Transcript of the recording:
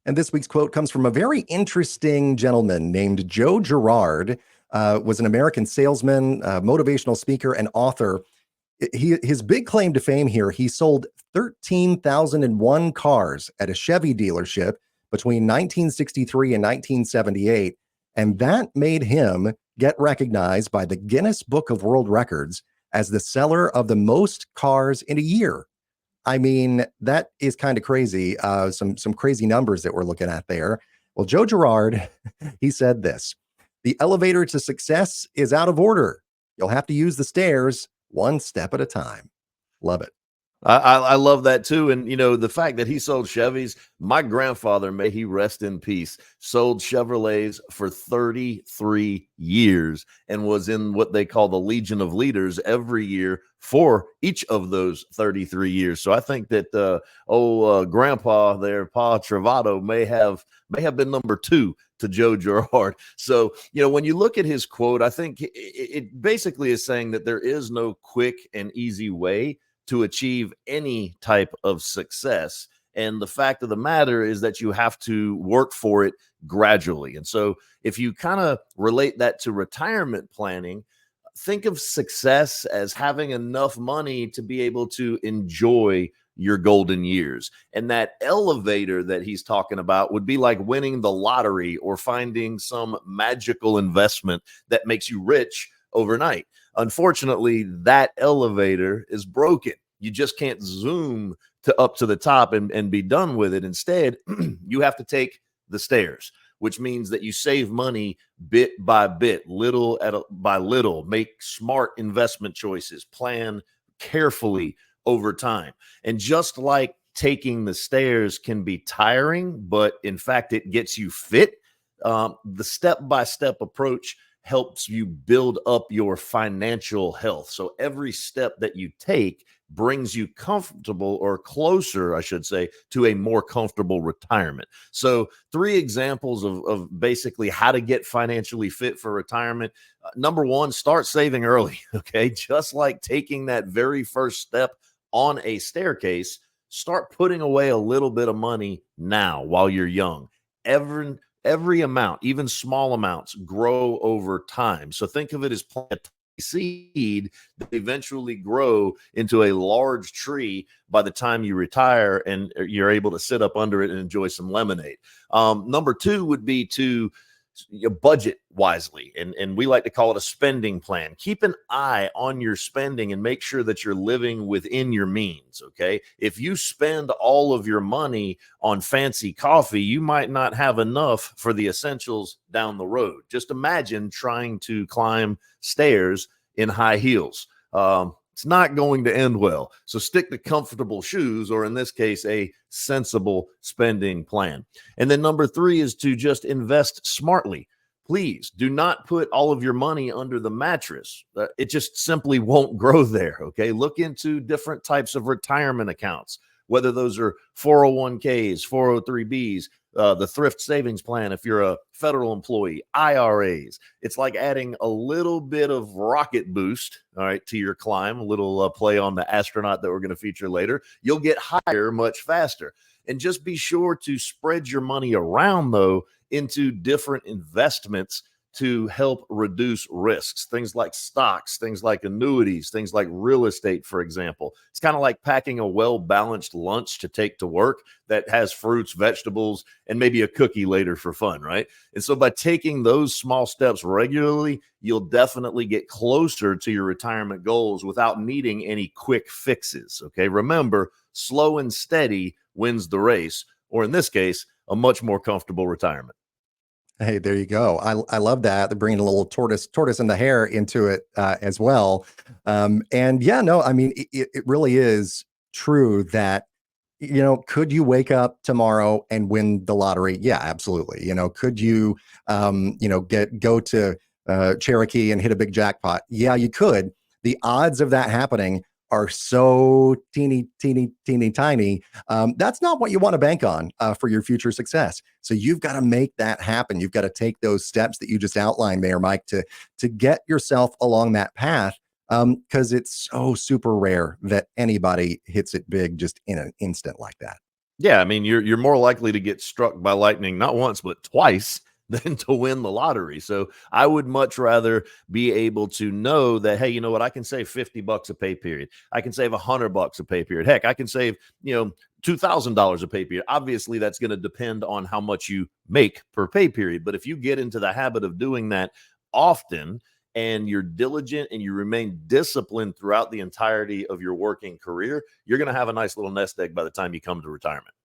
And this week's quote comes from a very interesting gentleman named Joe Girard. Was an American salesman, motivational speaker, and author. His big claim to fame here: he sold 13,001 cars at a Chevy dealership between 1963 and 1978, and that made him get recognized by the Guinness Book of World Records as the seller of the most cars in a year. I mean, that is kind of crazy. Some crazy numbers that we're looking at there. Well, Joe Girard, he said this: the elevator to success is out of order. You'll have to use the stairs one step at a time. Love it. I love that too. And, the fact that he sold Chevys, my grandfather, may he rest in peace, sold Chevrolets for 33 years and was in what they call the Legion of Leaders every year for each of those 33 years. So I think that grandpa there, Pa Travato, may have been number two to Joe Girard. So, when you look at his quote, I think it basically is saying that there is no quick and easy way to achieve any type of success. And the fact of the matter is that you have to work for it gradually. And so if you kind of relate that to retirement planning, think of success as having enough money to be able to enjoy your golden years. And that elevator that he's talking about would be like winning the lottery or finding some magical investment that makes you rich overnight. Unfortunately, that elevator is broken. You just can't zoom up to the top and be done with it. Instead, you have to take the stairs, which means that you save money bit by bit, by little, make smart investment choices, plan carefully over time. And just like taking the stairs can be tiring, but in fact, it gets you fit, the step-by-step approach helps you build up your financial health. So every step that you take brings you comfortable, or closer, I should say, to a more comfortable retirement. So 3 examples of basically how to get financially fit for retirement. Number 1, start saving early. Okay. Just like taking that very first step on a staircase, start putting away a little bit of money now while you're young. Every amount, even small amounts, grow over time. So think of it as planting a seed that eventually grow into a large tree by the time you retire and you're able to sit up under it and enjoy some lemonade. Number 2 would be to budget wisely. And we like to call it a spending plan. Keep an eye on your spending and make sure that you're living within your means. Okay. If you spend all of your money on fancy coffee, you might not have enough for the essentials down the road. Just imagine trying to climb stairs in high heels. It's not going to end well. So stick to comfortable shoes, or in this case, a sensible spending plan. And then number 3 is to just invest smartly. Please do not put all of your money under the mattress. It just simply won't grow there. Okay. Look into different types of retirement accounts, whether those are 401ks, 403bs, the thrift savings plan if you're a federal employee, IRAs. It's like adding a little bit of rocket boost, all right, to your climb, a little play on the astronaut that we're going to feature later. You'll get higher much faster. And just be sure to spread your money around, though, into different investments to help reduce risks. Things like stocks, things like annuities, things like real estate, for example. It's kind of like packing a well-balanced lunch to take to work that has fruits, vegetables, and maybe a cookie later for fun, right? And so by taking those small steps regularly, you'll definitely get closer to your retirement goals without needing any quick fixes. Okay. Remember, slow and steady wins the race, or in this case, a much more comfortable retirement. Hey, there you go. I love that. They're bringing a little tortoise and the hare into it as well. And yeah, no, I mean, it really is true that, could you wake up tomorrow and win the lottery? Yeah, absolutely. Could you, go to Cherokee and hit a big jackpot? Yeah, you could. The odds of that happening are so teeny tiny. That's not what you want to bank on for your future success. So you've got to make that happen. You've got to take those steps that you just outlined there, Mike, to get yourself along that path. Because it's so super rare that anybody hits it big just in an instant like that. Yeah, I mean, you're more likely to get struck by lightning not once but twice than to win the lottery. So I would much rather be able to know that, hey, you know what, I can save $50 a pay period. I can save $100 a pay period. Heck, I can save, $2,000 a pay period. Obviously, that's going to depend on how much you make per pay period. But if you get into the habit of doing that often, and you're diligent and you remain disciplined throughout the entirety of your working career, you're going to have a nice little nest egg by the time you come to retirement.